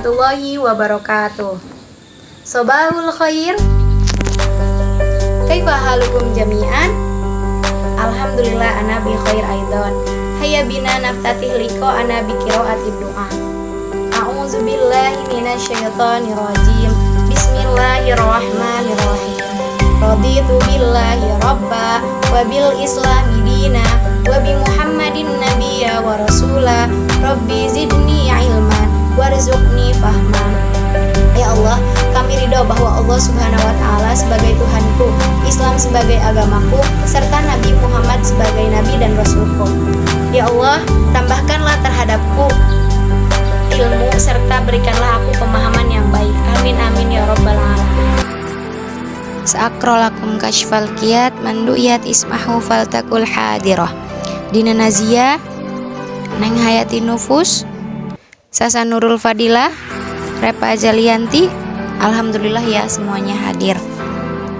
warahmatullahi wabarakatuh. Sobahul khair. Kaifa halukum jami'an? Alhamdulillah ana bi khair aidan. Hayya bina naftatih liqa ana bi qiraatid du'a. A'udzu billahi minasyaitonir rajim. Bismillahirrahmanirrahim. Raditu billahi rabba wa bil islami dina wa bi Muhammadin nabiyya wa rasula. Rabbi zidni ilman warzuqni fahman. Ya Allah, kami ridho bahwa Allah Subhanahu wa taala sebagai Tuhanku, Islam sebagai agamaku, serta Nabi Muhammad sebagai nabi dan rasulku. Ya Allah, tambahkanlah terhadapku ilmu serta berikanlah aku pemahaman yang baik. Amin amin ya rabbal alamin. Sa'akrolakum kashfal qiyat mandu'iyat ismahu faltakul hadirah. Dina Nazia, Neng Hayati Nufus, Sasa Nurul Fadilah, Repa Jalianti. Alhamdulillah ya semuanya hadir.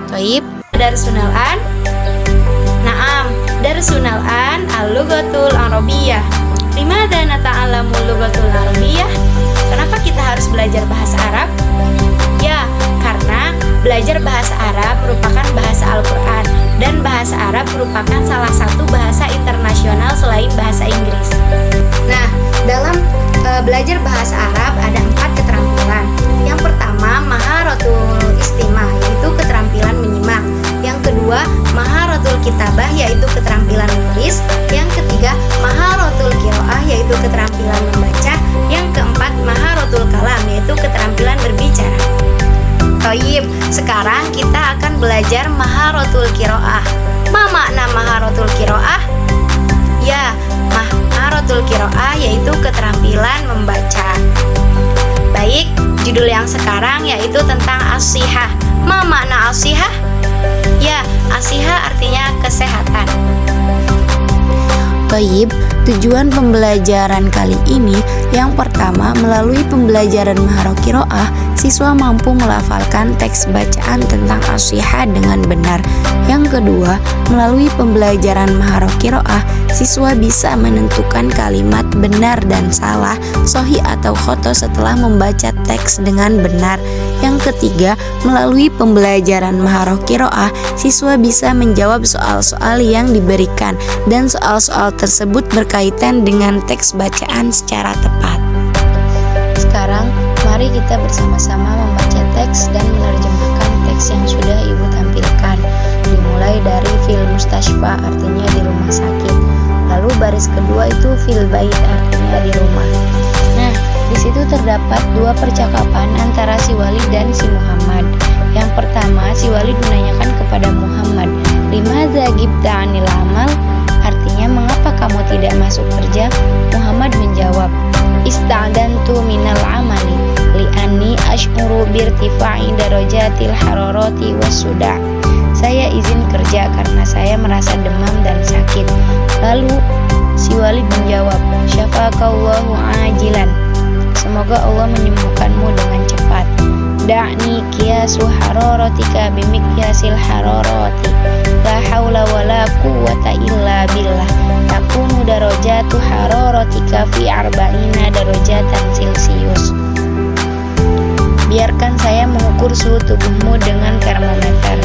Taib. Darsunal an. Naam, Darsunal an al-lughatul arabiyah. Limadza nata'allamul lughatul arabiyah? Kenapa kita harus belajar bahasa Arab? Ya, karena belajar bahasa Arab merupakan bahasa Al-Quran, dan bahasa Arab merupakan salah satu bahasa internasional selain bahasa Inggris. Nah, dalam belajar bahasa Arab ada 4 keterampilan. Yang pertama, maharatul istimah, yaitu keterampilan menyimak. Yang kedua, maharatul kitabah, yaitu keterampilan menulis. Yang ketiga, maharatul qiraah, yaitu keterampilan membaca. Yang keempat, maharatul kalam, yaitu keterampilan berbicara. Toyib, sekarang kita akan belajar maharatul qiraah. Ma makna maharatul qiraah? Ya, maharatul qiraah yaitu keterampilan membaca. Baik, judul yang sekarang yaitu tentang as-sihah. Ma makna as-sihah? Ya, as-sihah artinya kesehatan. Taib, tujuan pembelajaran kali ini yang pertama, melalui pembelajaran maharah qiraah, siswa mampu melafalkan teks bacaan tentang as-sihah dengan benar. Yang kedua, melalui pembelajaran maharah qiraah, siswa bisa menentukan kalimat benar dan salah, sahih atau khoto setelah membaca teks dengan benar. Yang ketiga, melalui pembelajaran maharah qiraah, siswa bisa menjawab soal-soal yang diberikan, dan soal-soal tersebut berkaitan dengan teks bacaan secara tepat. Sekarang, mari kita bersama-sama membaca teks dan menerjemahkan teks yang sudah Ibu tampilkan. Dimulai dari fil mustashfa, artinya di rumah sakit. Lalu baris kedua itu fil bait, artinya di rumah. Nah, di situ terdapat 2 percakapan antara si Walid dan si Muhammad. Yang pertama, si Walid menanyakan kepada Muhammad, "Limadza ghibta 'anil amal?" Artinya, mengapa kamu tidak masuk kerja? Muhammad menjawab, "Ista'dantu minal amali li'anni ash'uru birtifa'i darajatil hararati wassuda'." Saya izin kerja karena saya merasa demam dan sakit. Lalu si Walid menjawab, "Syafaqallahu ajilan." Semoga Allah menyembuhkanmu dengan cepat. "Da'ni qiyasu hararatika bimikyasil hararati. La haula wala quwwata illa billah. Takunu darajatu hararatika fi arba'ina darajatan Celcius." Biarkan saya mengukur suhu tubuhmu dengan termometer.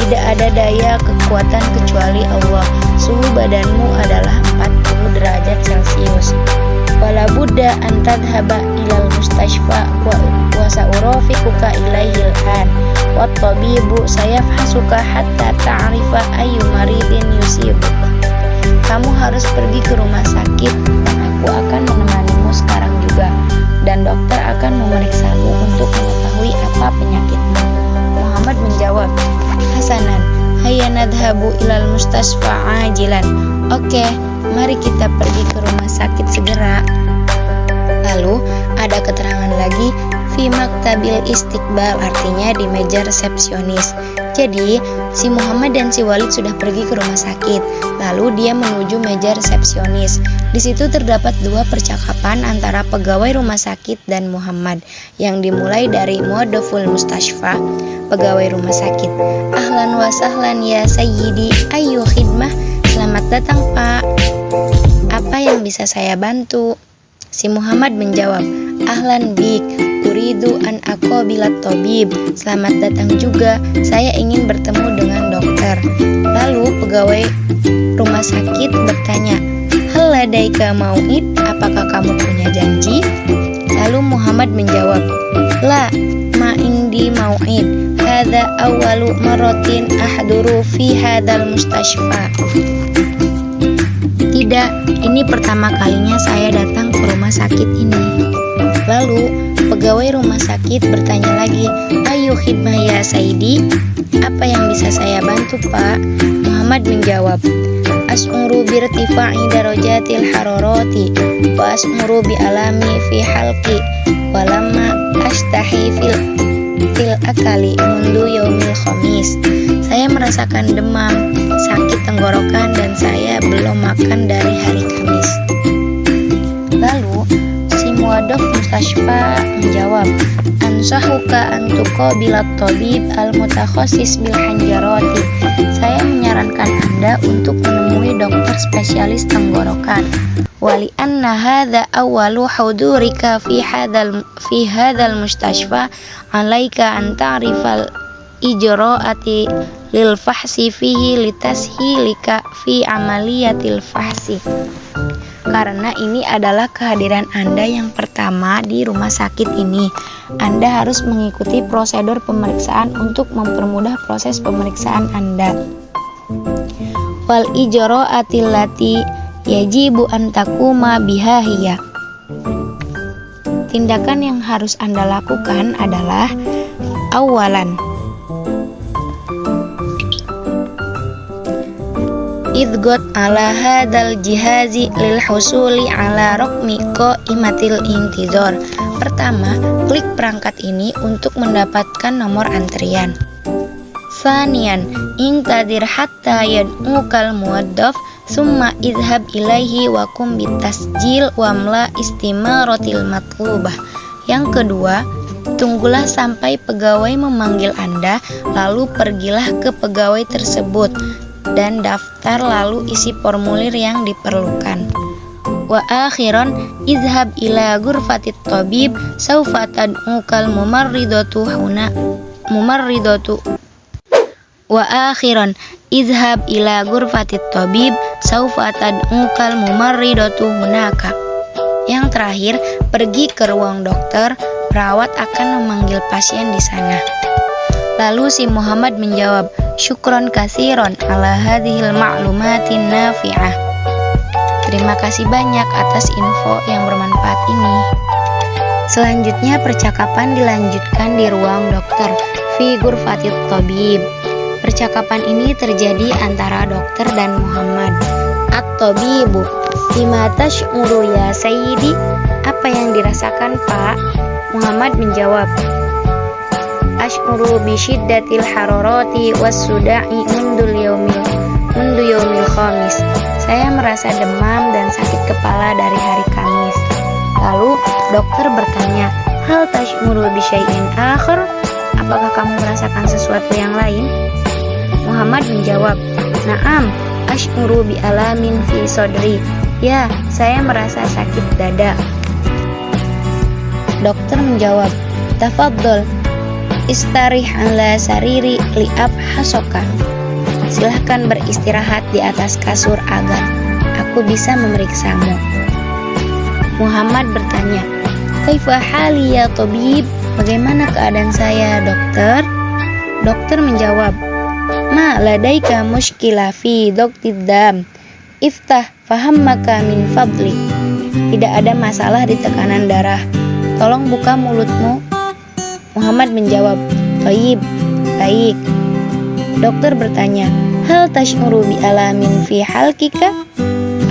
Tidak ada daya kekuatan kecuali Allah. Suhu badanmu adalah 40 derajat Celcius. Wala budda an tadhhaba ilal mustashfa wa sa'urafikuka ilaihil an. Wat tabibu sayafhasuka hatta ta'rifa ayyu maridin yusibuk. Kamu harus pergi ke rumah sakit dan aku akan menemanimu sekarang juga. Dan dokter akan memeriksamu untuk mengetahui apa penyakitmu. Muhammad menjawab, "Hasanan, hayya nadhabu ilal mustashfa ajilan." Oke, mari kita pergi ke rumah sakit segera. Lalu ada keterangan lagi, fi maktabil istiqbal, artinya di meja resepsionis. Jadi si Muhammad dan si Walid sudah pergi ke rumah sakit. Lalu dia menuju meja resepsionis. Di situ terdapat 2 percakapan antara pegawai rumah sakit dan Muhammad, yang dimulai dari muadoful mustashfa, pegawai rumah sakit. "Ahlan wa sahlan ya sayyidi, ayu khidmah." Selamat datang Pak. Apa yang bisa saya bantu? Si Muhammad menjawab, "Ahlan bik, uridu an aqabilat tabib. Selamat datang juga, saya ingin bertemu dengan dokter. Lalu pegawai rumah sakit bertanya, hal ladaika mau'id, apakah kamu punya janji? Lalu Muhammad menjawab, la ma indi mau'id, hadza awwalu marratin ahduru fi hadzal mustashfa. Tidak, ini pertama kalinya saya datang ke rumah sakit ini. Lalu pegawai rumah sakit bertanya lagi, ayu khidmah ya Saidi, apa yang bisa saya bantu Pak? Muhammad menjawab, as'uru birtifa'i darajatil hararati wa as'uru bi alami fi halqi walamma ashtahi fil akali mundu yaumil khamis. Saya merasakan demam, sakit tenggorokan, dan saya belum makan dari hari Kamis. Lalu si muadaf mustashfa menjawab, ansahuka antuqabilat tabib al-mutakhassis bil hanjarati. Saya menyarankan Anda untuk menemui dokter spesialis tenggorokan. Wali anna hadza awwalu hudurika fi hadzal mustashfa, alaika an ta'rifal ijra'ati lil fahsi fihi litashilika fi amaliyatil fahsi. Karena ini adalah kehadiran Anda yang pertama di rumah sakit ini, Anda harus mengikuti prosedur pemeriksaan untuk mempermudah proses pemeriksaan Anda. Wal ijra'atil lati yajibu an takuma biha hiya. Tindakan yang harus Anda lakukan adalah awalan, idgot ala hadal jihazi lil husuli ala rokmi qaimatil intizor. Pertama, klik perangkat ini untuk mendapatkan nomor antrian. Sanian, ingtadir hatta yad'ukal muwaddaf, summa idhab ilaihi wa kum bitasjil wamla istimaratil matlubah. Yang kedua, tunggulah sampai pegawai memanggil Anda, lalu pergilah ke pegawai tersebut dan daftar, lalu isi formulir yang diperlukan. Wa akhiran izhab ila ghurfatit tabib saufa tad'ukal mumarridatu huna mumarridatu. Wa akhiran izhab ila ghurfatit tabib saufa tad'ukal mumarridatu hunaka. Yang terakhir, pergi ke ruang dokter, perawat akan memanggil pasien di sana. Lalu si Muhammad menjawab, syukron kasiron ala hadhil ma'lumatin nafi'ah. Terima kasih banyak atas info yang bermanfaat ini. Selanjutnya percakapan dilanjutkan di ruang dokter fi ghurfatit tabib. Percakapan ini terjadi antara dokter dan Muhammad. At-tabibu, bima tash'uru ya sayyidi? Apa yang dirasakan Pak? Muhammad menjawab, ash'uru bi syiddatil hararati was-suda'i mundu yaumil khamis. Saya merasa demam dan sakit kepala dari hari Kamis. Lalu dokter bertanya, hal tash'uru bi syai'in akhar? Apakah kamu merasakan sesuatu yang lain? Muhammad menjawab, na'am, ash'uru bi alamin fi sodri. Ya, saya merasa sakit dada. Dokter menjawab, tafaddal, istarih ala sariri li'ab hasoka. Silahkan beristirahat di atas kasur agar aku bisa memeriksamu. Muhammad bertanya, kaifa hali ya tabib? Bagaimana keadaan saya, dokter? Dokter menjawab, ma ladaika mushkila fi doktid dam, iftah fahammaka min fadli. Tidak ada masalah di tekanan darah, tolong buka mulutmu. Muhammad menjawab, baik, baik. Dokter bertanya, hal tash'uru bi alamin fi halkika?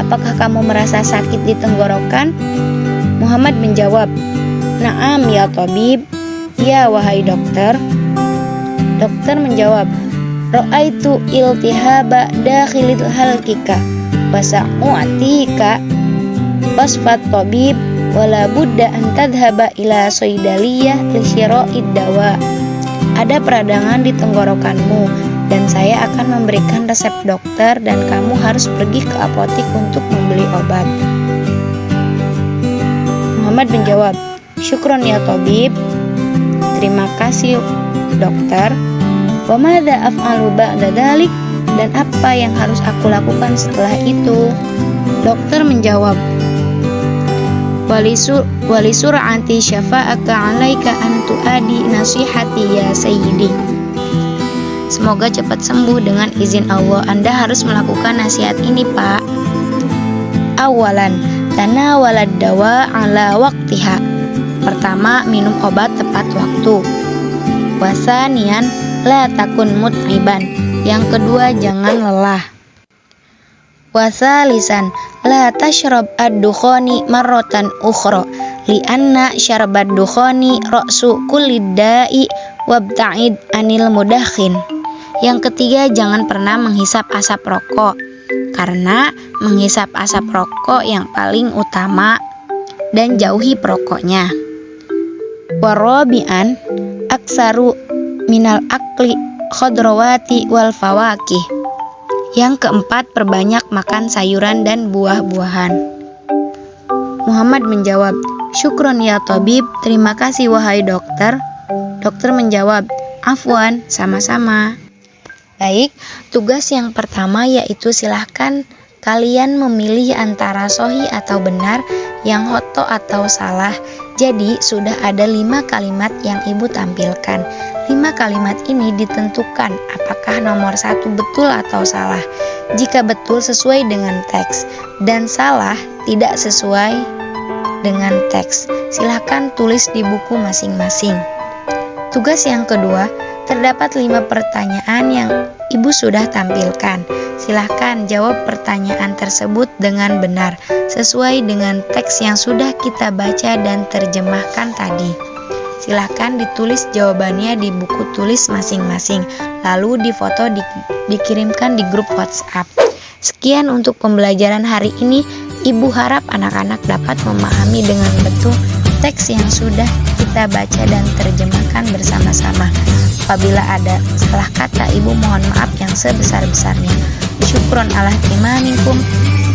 Apakah kamu merasa sakit di tenggorokan? Muhammad menjawab, na'am ya tabib. Ya wahai dokter. Dokter menjawab, ra'aitu iltihaba dakhilil halkika wa sa'u'tika wasfat tabib wala budda an tadhhaba ila saydaliyah li syira'id dawa. Ada peradangan di tenggorokanmu dan saya akan memberikan resep dokter dan kamu harus pergi ke apotik untuk membeli obat. Muhammad menjawab, syukron ya tabib. terima kasih dokter. Wa madza af'alu ba'da dzalik? Dan apa yang harus aku lakukan setelah itu? Dokter menjawab, Walisur'ati syafa'aka 'alaika an tu'adi nasihati ya sayyidi. Semoga cepat sembuh dengan izin Allah. Anda harus melakukan nasihat ini, Pak. Awalan, tanawalad dawa 'ala waqtiha. Pertama, minum obat tepat waktu. Wasanian, la takun mut'iban. Yang kedua, jangan lelah. Wasalisan, la tashrab ad-dukhani marratan ukhra li'anna syarbad dukhani ra'su kulli da'i wabta'id anil mudakhin. Yang ketiga, jangan pernah menghisap asap rokok, karena menghisap asap rokok yang paling utama, dan jauhi perokoknya. Warabi'an, aksaru minal akli khadrawati wal fawakih. Yang keempat, perbanyak makan sayuran dan buah-buahan. Muhammad menjawab, syukron ya tabib, terima kasih wahai dokter. Dokter menjawab, afwan, sama-sama. Baik, tugas yang pertama yaitu silahkan kalian memilih antara sahih atau benar, yang khoto atau salah. Jadi sudah ada 5 kalimat yang ibu tampilkan. 5 kalimat ini ditentukan apakah nomor 1 betul atau salah. Jika betul sesuai dengan teks dan salah tidak sesuai dengan teks, silahkan tulis di buku masing-masing. Tugas yang kedua, terdapat 5 pertanyaan yang ibu sudah tampilkan. Silahkan jawab pertanyaan tersebut dengan benar, sesuai dengan teks yang sudah kita baca dan terjemahkan tadi. Silahkan ditulis jawabannya di buku tulis masing-masing, lalu difoto dikirimkan di grup WhatsApp. Sekian untuk pembelajaran hari ini. Ibu harap anak-anak dapat memahami dengan betul teks yang sudah kita baca dan terjemahkan bersama-sama. Apabila ada salah kata, ibu mohon maaf yang sebesar-besarnya. Syukron ala timanikum.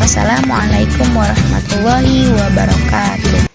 Wassalamualaikum warahmatullahi wabarakatuh.